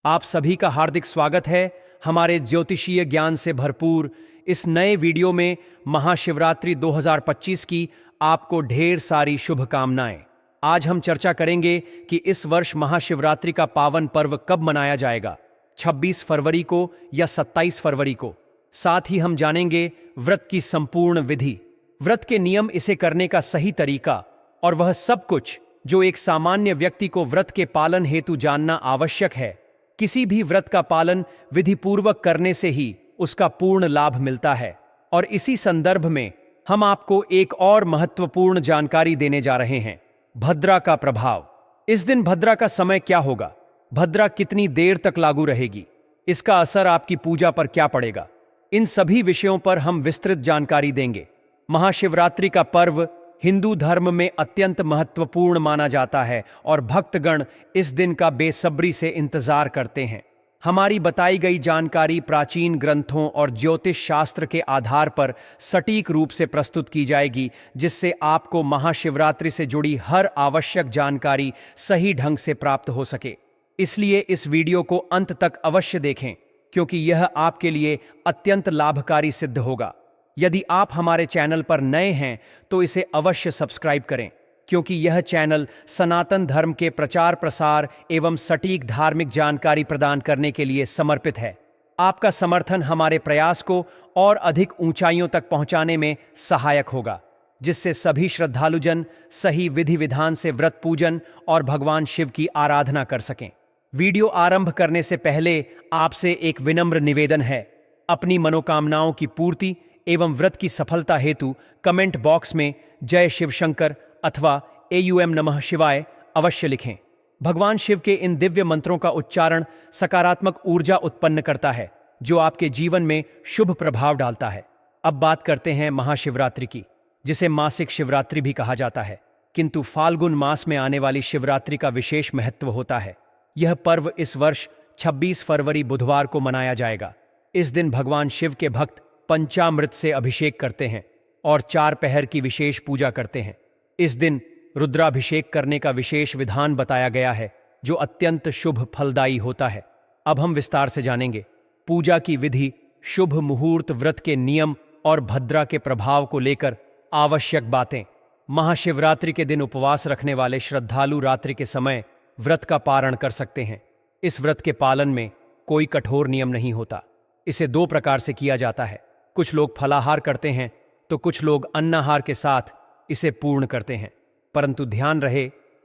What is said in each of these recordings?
आप सभी का हार्दिक स्वागत है हमारे ज्योतिषीय ज्ञान से भरपूर इस नए वीडियो में। महाशिवरात्रि 2025 की आपको ढेर सारी शुभकामनाएं। आज हम चर्चा करेंगे कि इस वर्ष महाशिवरात्रि का पावन पर्व कब मनाया जाएगा, 26 फरवरी को या 27 फरवरी को। साथ ही हम जानेंगे व्रत की संपूर्ण विधि, व्रत के नियम, इसे करने का सही तरीका और वह सब कुछ जो एक सामान्य व्यक्ति को व्रत के पालन हेतु जानना आवश्यक है। किसी भी व्रत का पालन विधिपूर्वक करने से ही उसका पूर्ण लाभ मिलता है। और इसी संदर्भ में हम आपको एक और महत्वपूर्ण जानकारी देने जा रहे हैं, भद्रा का प्रभाव। इस दिन भद्रा का समय क्या होगा, भद्रा कितनी देर तक लागू रहेगी, इसका असर आपकी पूजा पर क्या पड़ेगा, इन सभी विषयों पर हम विस्तृत जानकारी देंगे। महाशिवरात्रि का पर्व हिंदू धर्म में अत्यंत महत्वपूर्ण माना जाता है और भक्तगण इस दिन का बेसब्री से इंतजार करते हैं। हमारी बताई गई जानकारी प्राचीन ग्रंथों और ज्योतिष शास्त्र के आधार पर सटीक रूप से प्रस्तुत की जाएगी, जिससे आपको महाशिवरात्रि से जुड़ी हर आवश्यक जानकारी सही ढंग से प्राप्त हो सके। इसलिए इस वीडियो को अंत तक अवश्य देखें, क्योंकि यह आपके लिए अत्यंत लाभकारी सिद्ध होगा। यदि आप हमारे चैनल पर नए हैं तो इसे अवश्य सब्सक्राइब करें, क्योंकि यह चैनल सनातन धर्म के प्रचार प्रसार एवं सटीक धार्मिक जानकारी प्रदान करने के लिए समर्पित है। आपका समर्थन हमारे प्रयास को और अधिक ऊंचाइयों तक पहुंचाने में सहायक होगा, जिससे सभी श्रद्धालुजन सही विधि विधान से व्रत पूजन और भगवान शिव की आराधना कर सकें। वीडियो आरंभ करने से पहले आपसे एक विनम्र निवेदन है, अपनी मनोकामनाओं की पूर्ति एवं व्रत की सफलता हेतु कमेंट बॉक्स में जय शिव शंकर अथवा एयूएम नमः शिवाय अवश्य लिखें। भगवान शिव के इन दिव्य मंत्रों का उच्चारण सकारात्मक ऊर्जा उत्पन्न करता है, जो आपके जीवन में शुभ प्रभाव डालता है। अब बात करते हैं महाशिवरात्रि की, जिसे मासिक शिवरात्रि भी कहा जाता है, किंतु फाल्गुन मास में आने वाली शिवरात्रि का विशेष महत्व होता है। यह पर्व इस वर्ष 26 फरवरी बुधवार को मनाया जाएगा। इस दिन भगवान शिव के भक्त पंचामृत से अभिषेक करते हैं और 4 पहर की विशेष पूजा करते हैं। इस दिन रुद्राभिषेक करने का विशेष विधान बताया गया है, जो अत्यंत शुभ फलदायी होता है। अब हम विस्तार से जानेंगे पूजा की विधि, शुभ मुहूर्त, व्रत के नियम और भद्रा के प्रभाव को लेकर आवश्यक बातें। महाशिवरात्रि के दिन उपवास रखने वाले श्रद्धालु रात्रि के समय व्रत का पारण कर सकते हैं। इस व्रत के पालन में कोई कठोर नियम नहीं होता। इसे 2 प्रकार से किया जाता है, कुछ लोग फलाहार करते हैं तो कुछ लोग अन्नाहार के साथ इसे पूर्ण करते हैं। परंतु ध्यान रहे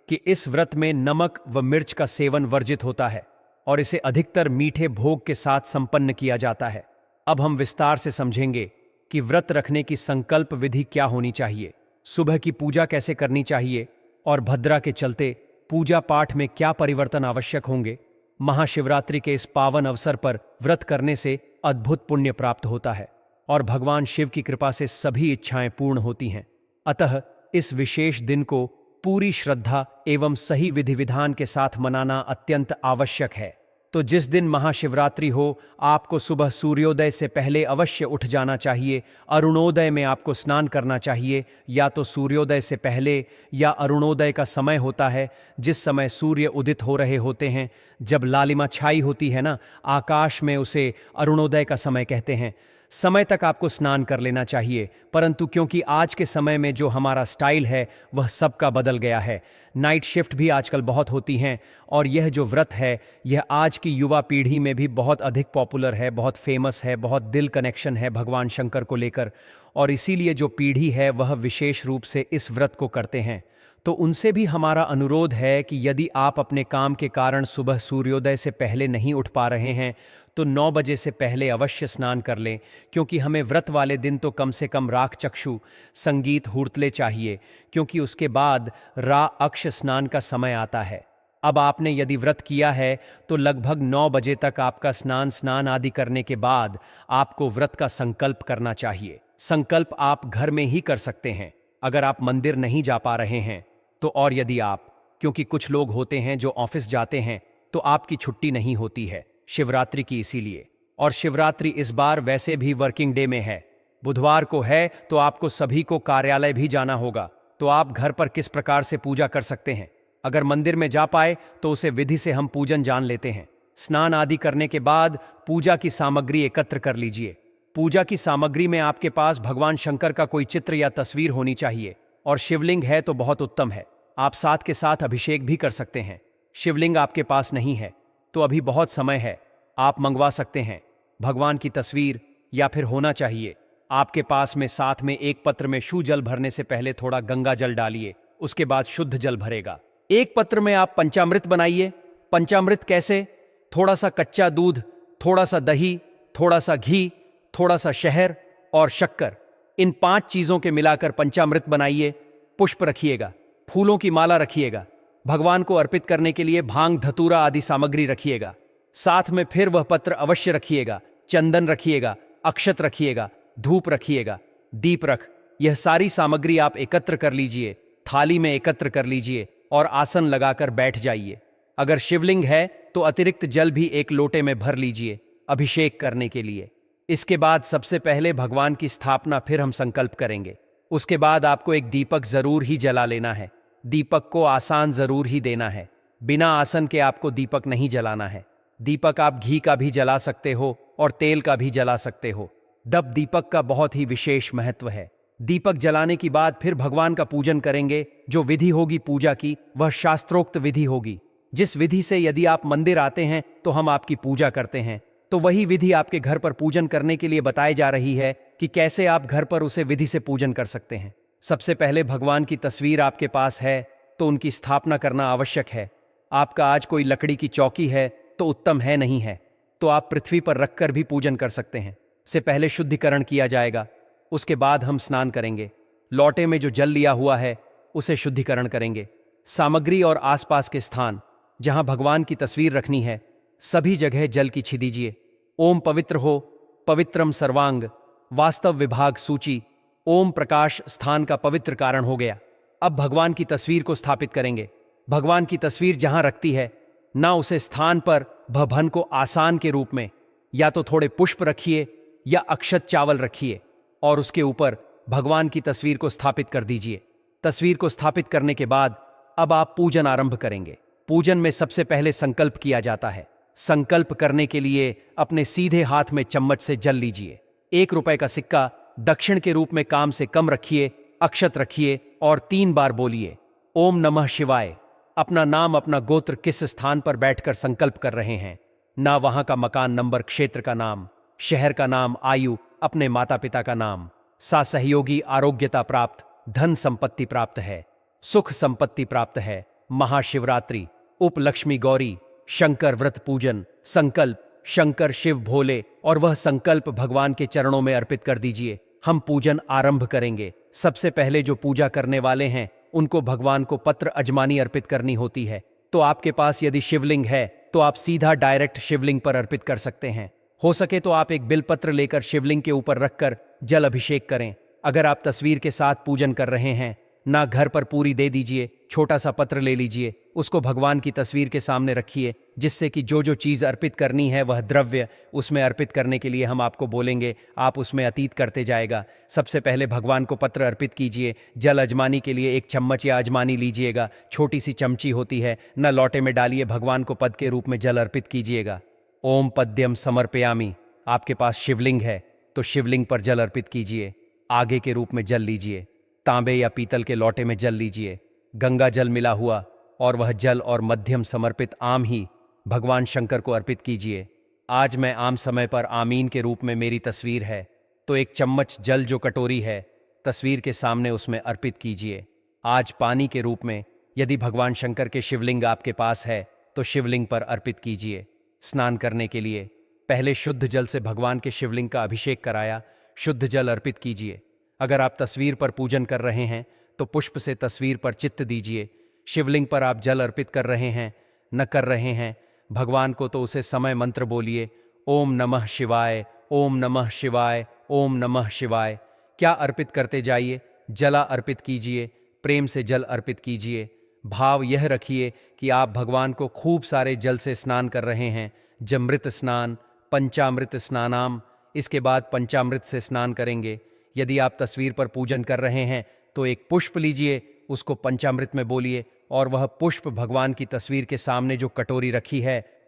कि इस व्रत में नमक व मिर्च का सेवन वर्जित होता है और इसे अधिकतर मीठे भोग के साथ संपन्न किया जाता है। अब हम विस्तार से समझेंगे कि व्रत रखने की संकल्प विधि क्या होनी चाहिए, सुबह की पूजा कैसे करनी चाहिए और भद्रा के चलते पूजा पाठ में क्या परिवर्तन आवश्यक होंगे। महाशिवरात्रि के इस पावन अवसर पर व्रत करने से अद्भुत पुण्य प्राप्त होता है और भगवान शिव की कृपा से सभी इच्छाएं पूर्ण होती हैं। अतः इस विशेष दिन को पूरी श्रद्धा एवं सही विधि विधान के साथ मनाना अत्यंत आवश्यक है। तो जिस दिन महाशिवरात्रि हो, आपको सुबह सूर्योदय से पहले अवश्य उठ जाना चाहिए। अरुणोदय में आपको स्नान करना चाहिए, या तो सूर्योदय से पहले या अरुणोदय का समय होता है, जिस समय सूर्य उदित हो रहे होते हैं। जब लालिमा छाई होती है ना आकाश में, उसे अरुणोदय का समय कहते हैं। समय तक आपको स्नान कर लेना चाहिए, परंतु क्योंकि आज के समय में जो हमारा स्टाइल है वह सबका बदल गया है, नाइट शिफ्ट भी आजकल बहुत होती हैं और यह जो व्रत है यह आज की युवा पीढ़ी में भी बहुत अधिक पॉपुलर है, बहुत फेमस है, बहुत दिल कनेक्शन है भगवान शंकर को लेकर। और इसीलिए जो पीढ़ी है वह विशेष रूप से इस व्रत को करते हैं। तो उनसे भी हमारा अनुरोध है कि यदि आप अपने काम के कारण सुबह सूर्योदय से पहले नहीं उठ पा रहे हैं तो 9 बजे से पहले अवश्य स्नान कर लें, क्योंकि हमें व्रत वाले दिन तो कम से कम राख चक्षु संगीत हुर्तले चाहिए, क्योंकि उसके बाद रा अक्ष स्नान का समय आता है। अब आपने यदि व्रत किया है तो लगभग 9 बजे तक आपका स्नान आदि करने के बाद आपको व्रत का संकल्प करना चाहिए। संकल्प आप घर में ही कर सकते हैं अगर आप मंदिर नहीं जा पा रहे हैं तो। और यदि आप, क्योंकि कुछ लोग होते हैं जो ऑफिस जाते हैं तो आपकी छुट्टी नहीं होती है शिवरात्रि की, इसीलिए। और शिवरात्रि इस बार वैसे भी वर्किंग डे में है, बुधवार को है, तो आपको सभी को कार्यालय भी जाना होगा। तो आप घर पर किस प्रकार से पूजा कर सकते हैं? अगर मंदिर में जा पाए तो उसे विधि से हम पूजन जान लेते हैं। स्नान आदि करने के बाद पूजा की सामग्री एकत्र कर लीजिए। पूजा की सामग्री में आपके पास भगवान शंकर का कोई चित्र या तस्वीर होनी चाहिए, और शिवलिंग है तो बहुत उत्तम है। आप साथ के साथ अभिषेक भी कर सकते हैं। शिवलिंग आपके पास नहीं है तो अभी बहुत समय है, आप मंगवा सकते हैं। भगवान की तस्वीर या फिर होना चाहिए आपके पास में। साथ में एक पत्र में शुद्ध जल भरने से पहले थोड़ा गंगा जल डालिए, उसके बाद शुद्ध जल भरेगा। एक पत्र में आप पंचामृत बनाइए। पंचामृत कैसे? थोड़ा सा कच्चा दूध, थोड़ा सा दही, थोड़ा सा घी, थोड़ा सा शहद और शक्कर, इन 5 चीजों के मिलाकर पंचामृत बनाइए। पुष्प रखिएगा, फूलों की माला रखिएगा। भगवान को अर्पित करने के लिए भांग, धतूरा आदि सामग्री रखिएगा। साथ में फिर वह पत्र अवश्य रखिएगा। चंदन रखिएगा, अक्षत रखिएगा, धूप रखिएगा, दीप रख। यह सारी सामग्री आप एकत्र कर लीजिए, थाली में एकत्र कर लीजिए और आसन लगाकर बैठ जाइए। अगर शिवलिंग है तो अतिरिक्त जल भी एक लोटे में भर लीजिए अभिषेक करने के लिए। इसके बाद सबसे पहले भगवान की स्थापना, फिर हम संकल्प करेंगे। उसके बाद आपको एक दीपक जरूर ही जला लेना है। दीपक को आसान जरूर ही देना है। बिना आसन के आपको दीपक नहीं जलाना है। दीपक आप घी का भी जला सकते हो और तेल का भी जला सकते हो। दब दीपक का बहुत ही विशेष महत्व है। दीपक जलाने के बाद फिर भगवान का पूजन करेंगे। जो विधि होगी पूजा की वह शास्त्रोक्त विधि होगी, जिस विधि से यदि आप मंदिर आते हैं तो हम आपकी पूजा करते हैं, तो वही विधि आपके घर पर पूजन करने के लिए बताई जा रही है कि कैसे आप घर पर उसे विधि से पूजन कर सकते हैं। सबसे पहले भगवान की तस्वीर आपके पास है तो उनकी स्थापना करना आवश्यक है। आपका आज कोई लकड़ी की चौकी है तो उत्तम है, नहीं है तो आप पृथ्वी पर रखकर भी पूजन कर सकते हैं। से पहले शुद्धिकरण किया जाएगा, उसके बाद हम स्नान करेंगे। लोटे में जो जल लिया हुआ है उसे शुद्धिकरण करेंगे। सामग्री और आसपास के स्थान जहां भगवान की तस्वीर रखनी है सभी जगह जल की छी दीजिए। ओम पवित्र हो, पवित्रम सर्वांग, वास्तव विभाग सूची। ओम प्रकाश स्थान का पवित्र कारण हो गया। अब भगवान की तस्वीर को स्थापित करेंगे। भगवान की तस्वीर जहां रखती है ना उसे स्थान पर भवन को आसान के रूप में या तो थोड़े पुष्प रखिए या अक्षत चावल रखिए और उसके ऊपर भगवान की तस्वीर को स्थापित कर दीजिए। तस्वीर को स्थापित करने के बाद अब आप पूजन आरंभ करेंगे। पूजन में सबसे पहले संकल्प किया जाता है। संकल्प करने के लिए अपने सीधे हाथ में चम्मच से जल लीजिए। 1 रुपए का सिक्का दक्षिण के रूप में काम से कम रखिए, अक्षत रखिए और 3 बार बोलिए ओम नमः शिवाय। अपना नाम, अपना गोत्र, किस स्थान पर बैठकर संकल्प कर रहे हैं, ना वहां का मकान नंबर, क्षेत्र का नाम, शहर का नाम, आयु, अपने माता पिता का नाम, सहयोगी, आरोग्यता प्राप्त, धन संपत्ति प्राप्त है, सुख संपत्ति प्राप्त है, महाशिवरात्रि, उपलक्ष्मी गौरी, शंकर व्रत पूजन, संकल्प, शंकर शिव भोले, और वह संकल्प भगवान के चरणों में अर्पित कर दीजिए। हम पूजन आरंभ करेंगे। सबसे पहले जो पूजा करने वाले हैं उनको भगवान को पत्र अजमानी अर्पित करनी होती है। तो आपके पास यदि शिवलिंग है तो आप सीधा डायरेक्ट शिवलिंग पर अर्पित कर सकते हैं। हो सके तो आप एक बिलपत्र लेकर शिवलिंग के ऊपर रखकर जल अभिषेक करें। अगर आप तस्वीर के साथ पूजन कर रहे हैं ना, घर पर पूरी दे दीजिए, छोटा सा पत्र ले लीजिए, उसको भगवान की तस्वीर के सामने रखिए, जिससे कि जो जो चीज़ अर्पित करनी है वह द्रव्य उसमें अर्पित करने के लिए हम आपको बोलेंगे, आप उसमें अतीत करते जाएगा। सबसे पहले भगवान को पत्र अर्पित कीजिए। जल अजमानी के लिए 1 चम्मच या अजमानी लीजिएगा, छोटी सी चमची होती है, न लोटे में डालिए, भगवान को पद के रूप में जल अर्पित कीजिएगा। ओम पद्यम समर्पयामि। आपके पास शिवलिंग है तो शिवलिंग पर जल अर्पित कीजिए। आगे के रूप में जल लीजिए, तांबे या पीतल के लोटे में जल लीजिए, गंगा जल मिला हुआ, और वह जल और मध्यम समर्पित आम ही भगवान शंकर को अर्पित कीजिए। आज मैं आम समय पर आमीन के रूप में मेरी तस्वीर है तो 1 चम्मच जल जो कटोरी है तस्वीर के सामने उसमें अर्पित कीजिए। आज पानी के रूप में यदि भगवान शंकर के शिवलिंग आपके पास है तो शिवलिंग पर अर्पित कीजिए। स्नान करने के लिए पहले शुद्ध जल से भगवान के शिवलिंग का अभिषेक कराया, शुद्ध जल अर्पित कीजिए। अगर आप तस्वीर पर पूजन कर रहे हैं तो पुष्प से तस्वीर पर चित्त दीजिए। शिवलिंग पर आप जल अर्पित कर रहे हैं न कर रहे हैं भगवान को तो उसे समय मंत्र बोलिए, ओम नमः शिवाय, ओम नमः शिवाय, ओम नमः शिवाय। क्या अर्पित करते जाइए, जला अर्पित कीजिए, प्रेम से जल अर्पित कीजिए। भाव यह रखिए कि आप भगवान को खूब सारे जल से स्नान कर रहे हैं। जमृत स्नान, पंचामृत स्नानाम, इसके बाद पंचामृत से स्नान करेंगे। यदि आप तस्वीर पर पूजन कर रहे हैं तो 1 पुष्प लीजिए, उसको पंचामृत में बोलिए और वह पुष्प भगवान की तस्वीर के सामने जो कटोरी रखी है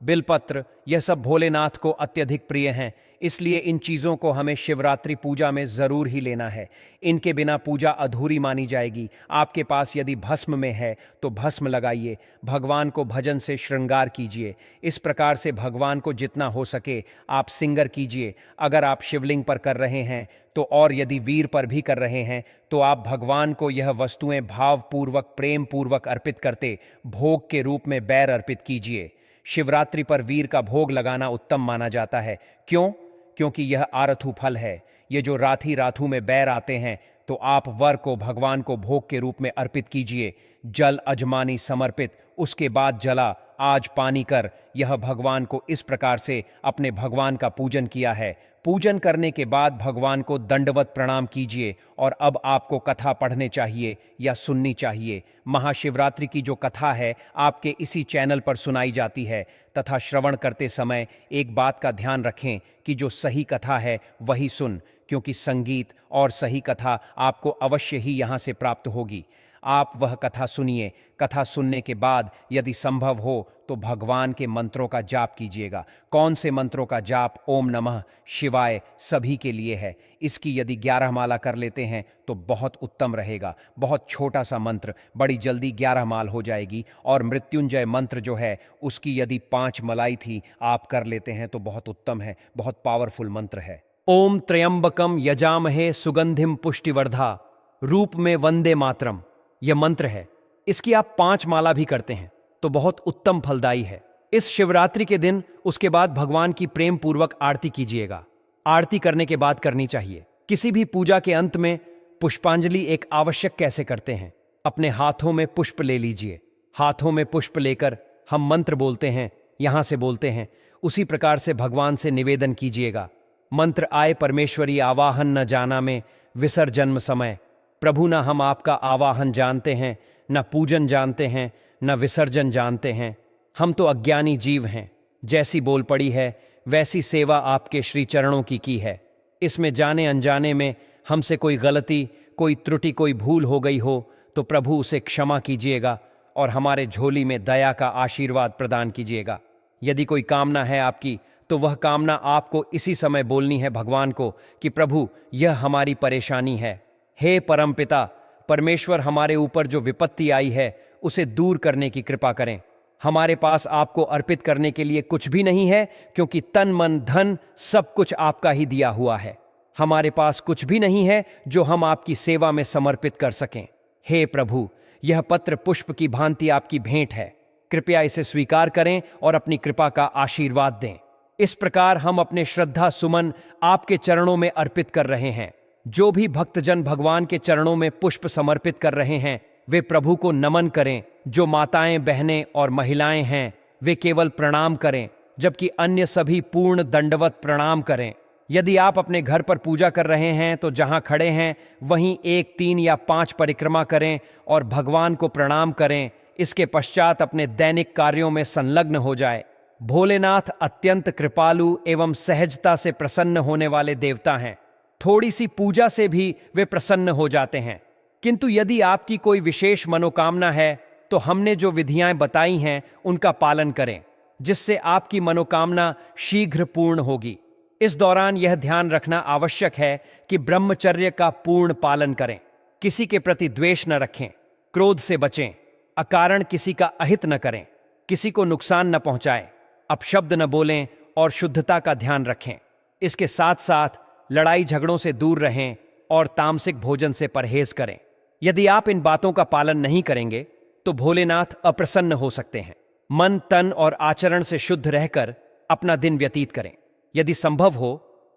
बिलपत्र, यह सब भोलेनाथ को अत्यधिक प्रिय हैं, इसलिए इन चीज़ों को हमें शिवरात्रि पूजा में ज़रूर ही लेना है। इनके बिना पूजा अधूरी मानी जाएगी। आपके पास यदि भस्म में है तो भस्म लगाइए, भगवान को भजन से श्रृंगार कीजिए। इस प्रकार से भगवान को जितना हो सके आप सिंगर कीजिए। अगर आप शिवलिंग पर कर रहे हैं तो, और यदि वीर पर भी कर रहे हैं तो आप भगवान को यह वस्तुएं भावपूर्वक प्रेम पूर्वक अर्पित करते भोग के रूप में बैर अर्पित कीजिए। शिवरात्रि पर वीर का भोग लगाना उत्तम माना जाता है। क्यों? क्योंकि यह आरथू फल है। ये जो राथी राथू में बैर आते हैं, तो आप वर को भगवान को भोग के रूप में अर्पित कीजिए। जल अजमानी समर्पित, उसके बाद जला आज पानी कर, यह भगवान को इस प्रकार से अपने भगवान का पूजन किया है। पूजन करने के बाद भगवान को दंडवत प्रणाम कीजिए। और अब आपको कथा पढ़ने चाहिए या सुननी चाहिए। महाशिवरात्रि की जो कथा है आपके इसी चैनल पर सुनाई जाती है, तथा श्रवण करते समय एक बात का ध्यान रखें कि जो सही कथा है वही सुन, क्योंकि संगीत और सही कथा आपको अवश्य ही यहाँ से प्राप्त होगी। आप वह कथा सुनिए। कथा सुनने के बाद यदि संभव हो तो भगवान के मंत्रों का जाप कीजिएगा। कौन से मंत्रों का जाप? ओम नमः शिवाय सभी के लिए है। इसकी यदि 11 माला कर लेते हैं तो बहुत उत्तम रहेगा। बहुत छोटा सा मंत्र, बड़ी जल्दी 11 माल हो जाएगी। और मृत्युंजय मंत्र जो है उसकी यदि 5 मलाई थी आप कर लेते हैं तो बहुत उत्तम है, बहुत पावरफुल मंत्र है। ओम त्र्यंबकम यजामहे सुगंधिम पुष्टिवर्धा रूप में वंदे मातरम, यह मंत्र है। इसकी आप 5 माला भी करते हैं तो बहुत उत्तम फलदायी है। इस शिवरात्रि के दिन उसके बाद भगवान की प्रेम पूर्वक आरती कीजिएगा। आरती करने के बाद करनी चाहिए। किसी भी पूजा के अंत में पुष्पांजलि एक आवश्यक कैसे करते हैं? अपने हाथों में पुष्प ले लीजिए। हाथों में पुष्प लेकर हम मंत्र बोलते हैं, यहां से बोलते हैं, उसी प्रकार से भगवान से निवेदन कीजिएगा। मंत्र आए परमेश्वरी आवाहन न जाना में विसर्जन्म समय। प्रभु न हम आपका आवाहन जानते हैं, न पूजन जानते हैं, न विसर्जन जानते हैं। हम तो अज्ञानी जीव हैं। जैसी बोल पड़ी है वैसी सेवा आपके श्री चरणों की है। इसमें जाने अनजाने में हमसे कोई गलती, कोई त्रुटि, कोई भूल हो गई हो तो प्रभु उसे क्षमा कीजिएगा और हमारे झोली में दया का आशीर्वाद प्रदान कीजिएगा। यदि कोई कामना है आपकी तो वह कामना आपको इसी समय बोलनी है भगवान को कि प्रभु यह हमारी परेशानी है। हे परमपिता परमेश्वर, हमारे ऊपर जो विपत्ति आई है उसे दूर करने की कृपा करें। हमारे पास आपको अर्पित करने के लिए कुछ भी नहीं है, क्योंकि तन मन धन सब कुछ आपका ही दिया हुआ है। हमारे पास कुछ भी नहीं है जो हम आपकी सेवा में समर्पित कर सकें। हे प्रभु, यह पत्र पुष्प की भांति आपकी भेंट है। कृपया इसे स्वीकार करें और अपनी कृपा का आशीर्वाद दें। इस प्रकार हम अपने श्रद्धा सुमन आपके चरणों में अर्पित कर रहे हैं। जो भी भक्तजन भगवान के चरणों में पुष्प समर्पित कर रहे हैं वे प्रभु को नमन करें। जो माताएं, बहनें और महिलाएं हैं वे केवल प्रणाम करें, जबकि अन्य सभी पूर्ण दंडवत प्रणाम करें। यदि आप अपने घर पर पूजा कर रहे हैं तो जहां खड़े हैं वहीं 1, 3 या 5 परिक्रमा करें और भगवान को प्रणाम करें। इसके पश्चात अपने दैनिक कार्यों में संलग्न हो जाए। भोलेनाथ अत्यंत कृपालु एवं सहजता से प्रसन्न होने वाले देवता हैं। थोड़ी सी पूजा से भी वे प्रसन्न हो जाते हैं। किंतु यदि आपकी कोई विशेष मनोकामना है तो हमने जो विधियां बताई हैं उनका पालन करें, जिससे आपकी मनोकामना शीघ्र पूर्ण होगी। इस दौरान यह ध्यान रखना आवश्यक है कि ब्रह्मचर्य का पूर्ण पालन करें। किसी के प्रति द्वेष न रखें, क्रोध से बचें, अकारण किसी का अहित न करें, किसी को नुकसान न पहुंचाएं, अपशब्द न बोलें और शुद्धता का ध्यान रखें। इसके साथ साथ लड़ाई झगड़ों से दूर रहें और तामसिक भोजन से परहेज करें। यदि आप इन बातों का पालन नहीं करेंगे तो भोलेनाथ अप्रसन्न हो सकते हैं। मन, तन और आचरण से शुद्ध रहकर अपना दिन व्यतीत करें। यदि संभव हो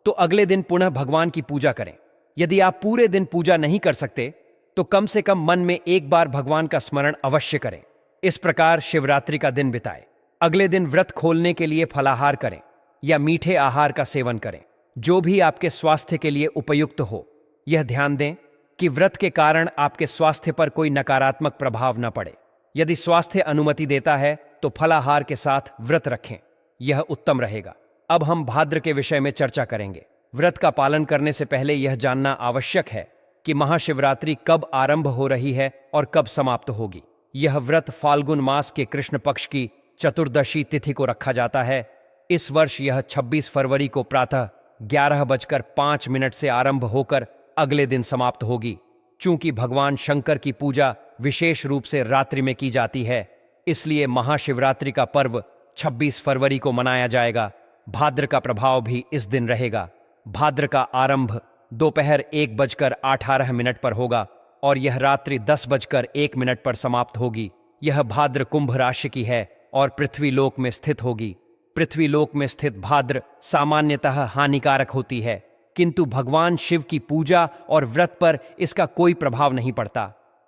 तो अगले दिन पुनः भगवान की पूजा करें। यदि आप पूरे दिन पूजा नहीं कर सकते तो कम से कम मन में एक बार भगवान का स्मरण अवश्य करें। इस प्रकार शिवरात्रि का दिन बिताएं। अगले दिन व्रत खोलने के लिए फलाहार करें या मीठे आहार का सेवन करें, जो भी आपके स्वास्थ्य के लिए उपयुक्त हो। यह ध्यान दें कि व्रत के कारण आपके स्वास्थ्य पर कोई नकारात्मक प्रभाव न पड़े। यदि स्वास्थ्य अनुमति देता है तो फलाहार के साथ व्रत रखें, यह उत्तम रहेगा। अब हम भाद्र के विषय में चर्चा करेंगे। व्रत का पालन करने से पहले यह जानना आवश्यक है कि महाशिवरात्रि कब आरंभ हो रही है और कब समाप्त होगी। यह व्रत फाल्गुन मास के कृष्ण पक्ष की चतुर्दशी तिथि को रखा जाता है। इस वर्ष यह 26 फरवरी को प्रातः 11:05 से आरंभ होकर अगले दिन समाप्त होगी। चूंकि भगवान शंकर की पूजा विशेष रूप से रात्रि में की जाती है, इसलिए महाशिवरात्रि का पर्व 26 फरवरी को मनाया जाएगा। भाद्र का प्रभाव भी इस दिन रहेगा। भाद्र का आरंभ दोपहर 1:18 पर होगा और यह रात्रि 10:01 पर समाप्त होगी। यह भाद्र कुंभ राशि की है और पृथ्वी लोक में स्थित होगी। पृथ्वी लोक में स्थित भाद्र सामान्यतः हानिकारक होती है, किंतु भगवान शिव की पूजा और व्रत पर इसका कोई प्रभाव नहीं पड़ता।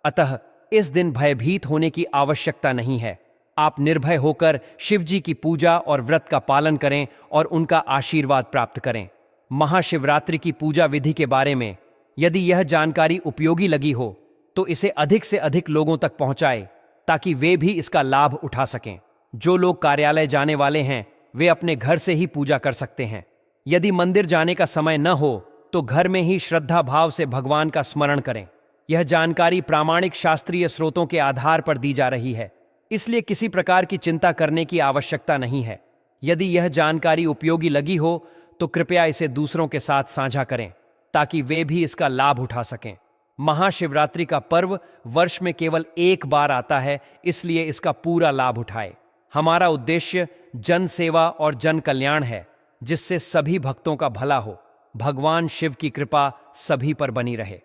अतः इस दिन भयभीत होने की आवश्यकता नहीं है। आप निर्भय होकर शिव जी की पूजा और व्रत का पालन करें और उनका आशीर्वाद प्राप्त करें। महाशिवरात्रि की पूजा विधि के बारे में यदि यह जानकारी उपयोगी लगी हो तो इसे अधिक से अधिक लोगों तक पहुंचाएं ताकि वे भी इसका लाभ उठा सकें। जो लोग कार्यालय जाने वाले हैं वे अपने घर से ही पूजा कर सकते हैं। यदि मंदिर जाने का समय न हो तो घर में ही श्रद्धा भाव से भगवान का स्मरण करें। यह जानकारी प्रामाणिक शास्त्रीय स्रोतों के आधार पर दी जा रही है, इसलिए किसी प्रकार की चिंता करने की आवश्यकता नहीं है। यदि यह जानकारी उपयोगी लगी हो तो कृपया इसे दूसरों के साथ साझा करें ताकि वे भी इसका लाभ उठा सकें। महाशिवरात्रि का पर्व वर्ष में केवल एक बार आता है, इसलिए इसका पूरा लाभ उठाएं। हमारा उद्देश्य जन सेवा और जन कल्याण है, जिससे सभी भक्तों का भला हो। भगवान शिव की कृपा सभी पर बनी रहे।